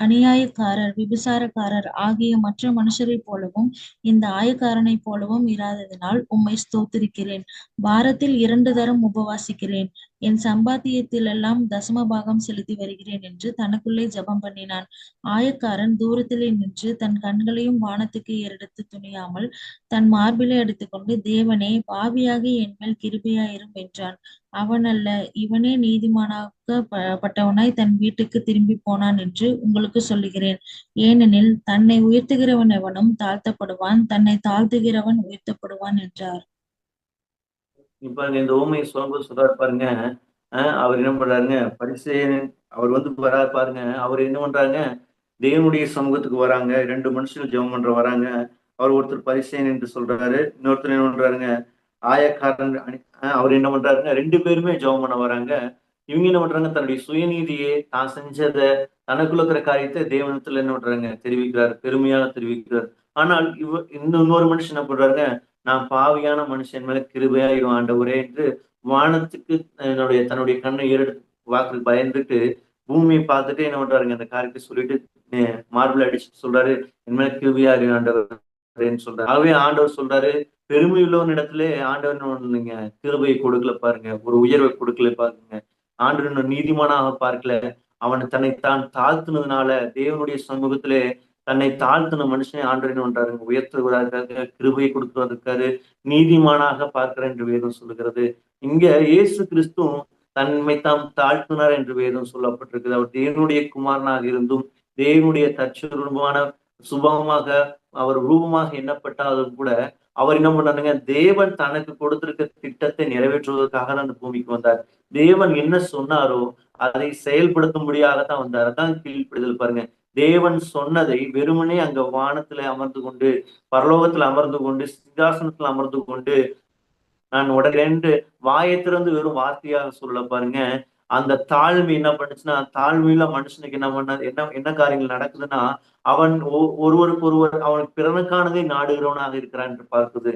அநியாயக்காரர், விபசாரக்காரர் ஆகிய மற்ற மனுஷரைப் போலவும் இந்த ஆயக்காரனைப் போலவும் இராததினால் உம்மை ஸ்தோத்திரிக்கிறேன். வாரத்தில் 2 தரம் உபவாசிக்கிறேன். என் சம்பாத்தியத்திலெல்லாம் தசம பாகம் செலுத்தி வருகிறேன் என்று தனக்குள்ளே ஜெபம் பண்ணினான். ஆயக்காரன் தூரத்திலே நின்று தன் கண்களையும் வானத்துக்கு ஏறெடுத்து துணியாமல் தன் மார்பிலே அடித்துக்கொண்டு, தேவனே, பாவியாகிய என்மேல் கிருபையாயிரும் என்றான். அவனல்ல, இவனே நீதிமானாக்கப்பட்டவனாய் தன் வீட்டுக்குத் திரும்பிப் போனான் என்று உங்களுக்குச் சொல்லுகிறேன். ஏனெனில் தன்னை உயர்த்துகிறவன் எவனும் தாழ்த்தப்படுவான், தன்னைத் தாழ்த்துகிறவன் உயர்த்தப்படுவான் என்றார். இப்ப இந்த ஊமையை சொல்லும்போது சொல்றாரு பாருங்க. அவர் என்ன பண்றாருங்க, பரிசேயன் அவர் வராரு பாருங்க. அவர் என்ன பண்றாங்க, தேவனுடைய சமூகத்துக்கு வராங்க. 2 மனுஷர்கள் ஜெபம் பண்ற வராங்க. அவர் ஒருத்தர் பரிசேயன் என்று சொல்றாரு, இன்னொருத்தர் என்ன பண்றாருங்க, ஆயக்காரன். அவர் என்ன பண்றாருங்க, 2 பேருமே ஜெபம் பண்ண வராங்க. இவங்க என்ன பண்றாங்க, தன்னுடைய சுயநீதியை, தான் செஞ்சதை, தனக்குள்ள இருக்கிற காரியத்தை தேவனத்துல என்ன பண்றாங்க, தெரிவிக்கிறார், பெருமையாக தெரிவிக்கிறார். ஆனால் இன்னொரு மனுஷன் என்ன பண்றாருங்க, நான் பாவியான மனுஷன் மேல கிருபையாயிரும் ஆண்டவரே என்று வானத்துக்கு தன்னுடைய கண்ணை ஏறெடுத்து வாக்கு பயந்துட்டு பூமியை பார்த்துட்டு என்ன பண்றாருங்க, அந்த காரியத்தை சொல்லிட்டு மார்பிள் அடிச்சுட்டு சொல்றாரு, என் மேல கிருபையாயிரும் ஆண்டவரேன்னு சொல்றாரு. ஆகவே ஆண்டவர் சொல்றாரு, பெருமை உள்ளவன் இடத்துல ஆண்டவர் நீங்க கிருபையை கொடுக்கல பாருங்க, ஒரு உயர்வை கொடுக்கல பாருங்க. ஆண்டவர் நீதிமானாக பார்க்கல, அவன் தன்னை தான் தாழ்த்தினதுனால தேவனுடைய சமூகத்திலே தன்னை தாழ்த்தின மனுஷனை ஆண்டவர் என்ன பண்றாருங்க, உயர்த்துவதற்காக கிருபையை கொடுத்துவதற்காரு நீதிமானாக பார்க்கிறார் என்று வேதம் சொல்லுகிறது. இங்க இயேசு கிறிஸ்துவும் தன்மை தாம் தாழ்த்தினார் என்று வேதம் சொல்லப்பட்டிருக்குது. அவர் தேவனுடைய குமாரனாக இருந்தும் தேவனுடைய தற்சரூபமான சுபமாக அவர் ரூபமாக எண்ணப்பட்டாலும் கூட அவர் என்ன பண்ணாருங்க, தேவன் தனக்கு கொடுத்திருக்க திட்டத்தை நிறைவேற்றுவதற்காக தான் அந்த பூமிக்கு வந்தார். தேவன் என்ன சொன்னாரோ அதை செயல்படுத்தும்படியாகத்தான் வந்தார். அதான் கீழ்ப்படிதல் பாருங்க. தேவன் சொன்னதை வெறுமனே அங்க வானத்துல அமர்ந்து கொண்டு, பரலோகத்துல அமர்ந்து கொண்டு, சிங்காசனத்துல அமர்ந்து கொண்டு நான் உடனே வாயை திறந்து வெறும் வார்த்தையாக சொல்ல பாருங்க. அந்த தாழ்மை என்ன பண்ணுச்சுன்னா, தாழ்மையில மனுஷனுக்கு என்ன பண்ண என்ன என்ன காரியங்கள் நடக்குதுன்னா, அவன் ஒருவருக்கு ஒருவர் அவனுக்கு பிறனுக்கானதை நாடுகிறவனாக இருக்கிறான் என்று பார்க்குது.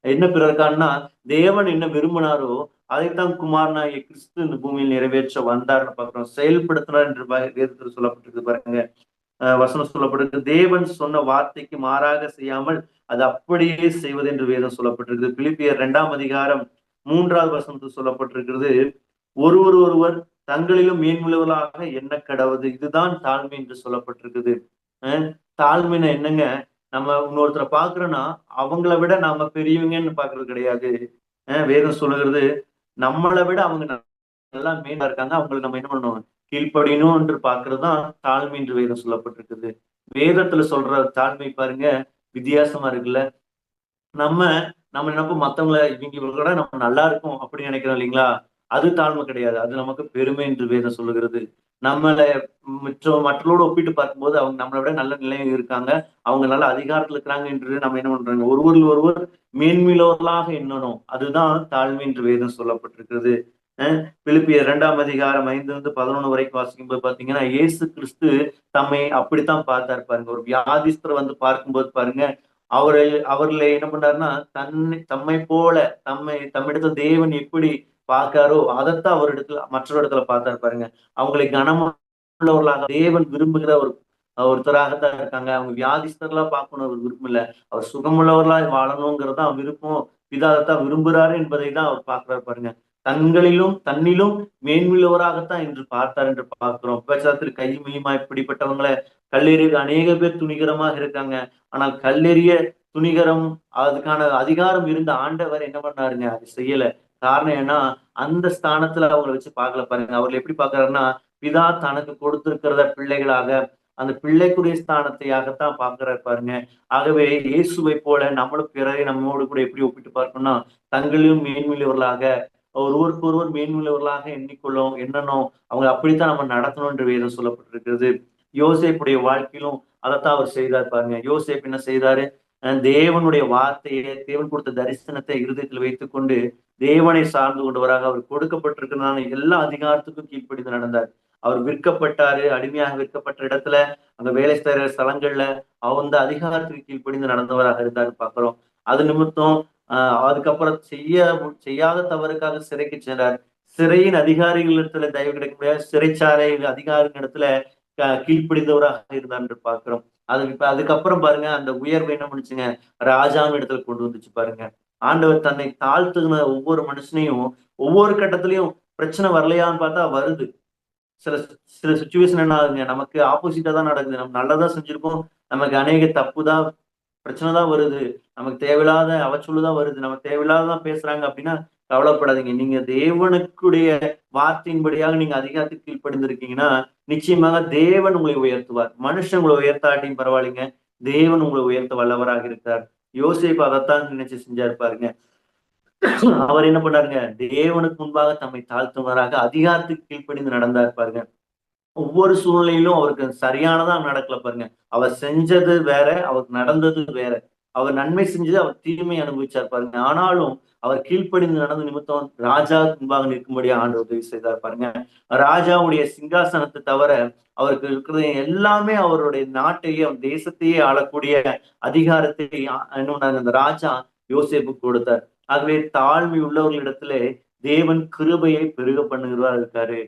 என்ன பிறருக்கான்னா, தேவன் என்ன விரும்பினாரோ அதைத்தான் குமாரனாகிய கிறிஸ்து இந்த பூமியில் நிறைவேற்ற வந்தார்னு பார்க்கிறோம். செயல்படுத்தினார் என்று வேதத்தில் சொல்லப்பட்டிருக்கு பாருங்க. வசனம் சொல்லப்பட்டிருக்கு, தேவன் சொன்ன வார்த்தைக்கு மாறாக செய்யாமல் அது அப்படியே செய்வது என்று வேதம் சொல்லப்பட்டிருக்கிறது. பிலிப்பியர் 2ஆம் அதிகாரம் 3வது வசனத்தில் சொல்லப்பட்டிருக்கிறது, ஒருவர் தங்களிலும் மேன்முள்ளவர்களாக எண்ண கடவுது. இதுதான் தாழ்மை என்று சொல்லப்பட்டிருக்குது. தாழ்மைனா என்னங்க, நம்ம இன்னொருத்தரை பாக்குறோம்னா அவங்கள விட நாம பெரியவங்கன்னு பாக்குறது கிடையாது. வேதம் சொல்லுகிறது, நம்மளை விட அவங்க நல்லா மேலா இருக்காங்க, அவங்களுக்கு நம்ம என்ன பண்ணணும், கீழ்ப்படியணும் என்று பாக்குறதுதான் தாழ்மை என்று வேதம் சொல்லப்பட்டிருக்குது. வேதத்துல சொல்ற தாழ்மை பாருங்க வித்தியாசமா இருக்குல்ல. நம்ம நம்ம நினைப்போம் மத்தவங்களை இவங்களோட நம்ம நல்லா இருக்கும் அப்படின்னு நினைக்கிறோம் இல்லைங்களா, அது தாழ்மை கிடையாது, அது நமக்கு பெருமை என்று வேதம் சொல்லுகிறது. நம்மளை மற்றவர்களோட ஒப்பிட்டு பார்க்கும்போது அவங்க நம்மளை விட நல்ல நிலையில் இருக்காங்க, அவங்க நல்ல அதிகாரத்துல இருக்கிறாங்க என்று நம்ம என்ன பண்றாங்க, ஒருவர் மேன்மையுள்ளவர்களாக எண்ணணும். அதுதான் தாழ்மை என்று வேதம் சொல்லப்பட்டிருக்கிறது. பிலிப்பியர் 2ஆம் அதிகாரம் 5-11 வரைக்கும் வாசிக்கும் போது பாத்தீங்கன்னா, இயேசு கிறிஸ்து தம்மை அப்படித்தான் பார்த்தார் பாருங்க. ஒரு வியாதிஸ்தரை வந்து பார்க்கும்போது பாருங்க, அவர்களை என்ன பண்ணாருன்னா, தம்மை போல தம்மிடத்துல தேவன் எப்படி பார்க்காரோ அதைத்தான் மற்றொரு இடத்துல பார்த்தாரு பாருங்க. அவங்களை கனமுள்ளவர்களாக தேவன் விரும்புகிற ஒருத்தராகத்தான் இருக்காங்க. அவங்க வியாதிஸ்தர்களா பார்க்கணும் அவர் விருப்பம் இல்ல, அவர் சுகமுள்ளவர்களா வாழணுங்கிறது தான் விருப்பம். பிதாதான் விரும்புகிறாரு என்பதை தான் அவர் பார்க்கிறார் பாருங்க. தன்னிலும் மேன்மையுள்ளவராகத்தான் என்று பார்த்தார் என்று பார்க்கிறோம். விபச்சாரத்தில் கையுமையுமா இப்படிப்பட்டவங்களை கல்லெறிய அநேக பேர் துணிகரமாக இருக்காங்க. ஆனால் கல்லெறிய துணிகரம் அதுக்கான அதிகாரம் இருந்த ஆண்டவர் என்ன பண்ணாருங்க, அது செய்யல. காரணம் ஏன்னா அந்த ஸ்தானத்துல அவங்களை வச்சு பார்க்கல பாருங்க. அவர்கள் எப்படி பார்க்கறாருன்னா, பிதா தனக்கு கொடுத்திருக்கிறத பிள்ளைகளாக, அந்த பிள்ளைக்குரிய ஸ்தானத்தையாகத்தான் பார்க்கிறார் பாருங்க. ஆகவே இயேசுவை போல நம்மளும் பிறரை நம்மோடு கூட எப்படி ஒப்பிட்டு பார்க்கணும்னா, தங்களிலும் மேன்மையுள்ளவர்களாக, ஒருவருக்கு ஒருவர் மேன்மையுள்ளவர்களாக எண்ணணும். அவங்க அப்படித்தான் நம்ம நடத்தணும் என்று வேதம் சொல்லப்பட்டிருக்கிறது. யோசேப்புடைய வாழ்க்கையிலும் அதைத்தான் அவர் செய்தார் பாருங்க. யோசேப் என்ன செய்தாரு, தேவனுடைய வார்த்தையை, தேவன் கொடுத்த தரிசனத்தை இருதயத்தில் வைத்துக் கொண்டு தேவனை சார்ந்து கொண்டவராக அவர் கொடுக்கப்பட்டிருக்கிறதான எல்லா அதிகாரத்துக்கும் கீழ்ப்படிந்து நடந்தார். அவர் விற்கப்பட்டாரு, அடிமையாக விற்கப்பட்ட இடத்துல, அங்க வேலை செய்கிற ஸ்தலங்கள்ல அந்த அதிகாரத்துக்கு கீழ்ப்படிந்து நடந்தவராக இருந்தார் பார்க்கிறோம். அது நிமித்தம் அதுக்கப்புறம் செய்யாத தவறுக்காக சிறைக்கு சென்றார். சிறையின் அதிகாரிகளிடத்துல தயவு கிடைக்க முடியாது, சிறைச்சாலை அதிகாரிகளிடத்துல கீழ்ப்படிந்தவராக இருந்தார் என்று பார்க்கிறோம். அதுக்கப்புறம் பாருங்க, அந்த உயர்வு என்ன பண்ணுச்சுங்க, ராஜாவின் இடத்துல கொண்டு வந்துச்சு பாருங்க. ஆண்டவர் தன்னை தாழ்த்துகிற ஒவ்வொரு மனுஷனையும் ஒவ்வொரு கட்டத்திலையும் பிரச்சனை வரலையான்னு பார்த்தா வருது. சில சில சுச்சுவேஷன் என்ன ஆகுதுங்க, நமக்கு ஆப்போசிட்டா தான் நடக்குது. நம்ம நல்லதா செஞ்சிருக்கோம். நமக்கு அநேக தப்பு தான், பிரச்சனை தான் வருது. நமக்கு தேவையில்லாத அவச்சொல் தான் வருது. நமக்கு தேவையில்லாததான் பேசுறாங்க அப்படின்னா, கவலைப்படாதீங்க. நீங்க தேவனுக்குடைய வார்த்தையின்படியாக நீங்க அதிகாரத்துக்கு கீழ்ப்படிந்திருக்கீங்கன்னா, நிச்சயமாக தேவன் உங்களை உயர்த்துவார். மனுஷன் உங்களை உயர்த்தாட்டியும் பரவாயில்லைங்க. தேவன் உங்களை உயர்த்த வல்லவராக இருக்கிறார். யோசேப்பு அதைத்தான் நினைச்சு செஞ்சாரு பாருங்க. அவர் என்ன பண்ணாருங்க, தேவனுக்கு முன்பாக தம்மை தாழ்த்துவராக அதிகாரத்துக்கு கீழ்ப்படிந்து நடந்தார் பாருங்க. ஒவ்வொரு சூழ்நிலையிலும் அவருக்கு சரியானதா நடக்கல பாருங்க. அவர் செஞ்சது வேற, அவருக்கு நடந்தது வேற. அவர் நன்மை செஞ்சது, அவர் தீமை அனுபவிச்சார் பாருங்க. ஆனாலும் அவர் கீழ்ப்படிந்து நடந்த நிமித்தம் ராஜா முன்பாக நிற்கும்படியா ஆண்டவர் உதவி செய்தார் பாருங்க. ராஜாவுடைய சிங்காசனத்தை தவிர அவருக்கு இருக்கிறது எல்லாமே, அவருடைய நாட்டையே, அவர் தேசத்தையே ஆளக்கூடிய அதிகாரத்தை என்ன பண்ணாரு, அந்த ராஜா யோசேப்புக்கு கொடுத்தார். ஆகவே தாழ்மை உள்ளவர்களிடத்திலே தேவன் கிருபையை பெருக பண்ணுகிறவரா இருக்காரு.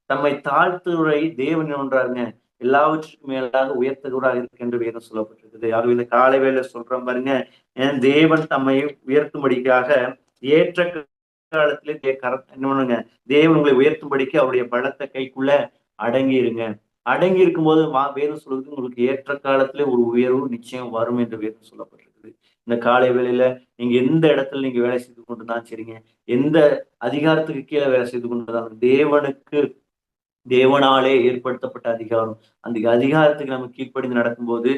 தம்மை தாழ்த்துவரை தேவன் என்ன பண்றாருங்க, எல்லாவற்றுக்கும் மேலாக உயர்த்துகிறவராக இருக்கு என்று வேதம் சொல்லப்பட்டிருக்குது. ஆகவே இந்த காலை வேளை சொல்றேன் பாருங்க, தேவன் தம்மை உயர்த்தும்படிக்காக ஏற்ற காலத்திலே என்ன பண்ணுங்க, தேவன் உங்களை உயர்த்தும்படிக்கு அவருடைய பலத்த கைக்குள்ள அடங்கி இருங்க. அடங்கி இருக்கும்போது வேதம் சொல்றது, உங்களுக்கு ஏற்ற காலத்திலே ஒரு உயர்வு நிச்சயம் வரும் என்று வேதம் சொல்லப்பட்டிருக்குது. இந்த காலை வேளையில நீங்க எந்த இடத்துல நீங்க வேலை செய்து கொண்டுதான் சரிங்க, எந்த அதிகாரத்துக்கு கீழே வேலை செய்து கொண்டுதான், தேவனாலே ஏற்படுத்தப்பட்ட அதிகாரம். அந்த அதிகாரத்துக்கு நம்ம கீழ்ப்படிந்து நடக்கும்போது,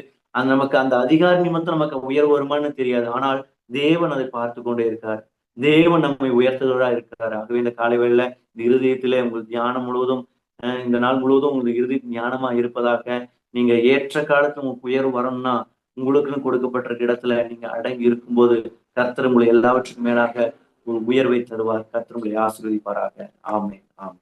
நமக்கு அந்த அதிகார நிமித்தம் நமக்கு உயர்வு வருமானு தெரியாது. ஆனால் தேவன் அதை பார்த்து கொண்டே இருக்கார். தேவன் நம்மை உயர்த்துகிறவரா இருக்கிறார். ஆகவே இந்த காலை வேளையில இந்த இருதயத்திலே உங்கள் தியானம் முழுவதும், இந்த நாள் முழுவதும் உங்களுக்கு இருதயம் ஞானமா இருப்பதாக, நீங்க ஏற்ற காலத்துல உங்களுக்கு உயர்வு வரணும்னா, உங்களுக்குன்னு கொடுக்கப்பட்டிருக்க இடத்துல நீங்க அடங்கி இருக்கும்போது, கர்த்தர் உங்களை எல்லாவற்றுக்கும் மேலாக ஒரு உயர்வை தருவார். கர்த்தர் உங்களை ஆசீர்வதிப்பாராக. ஆமென். ஆமென்.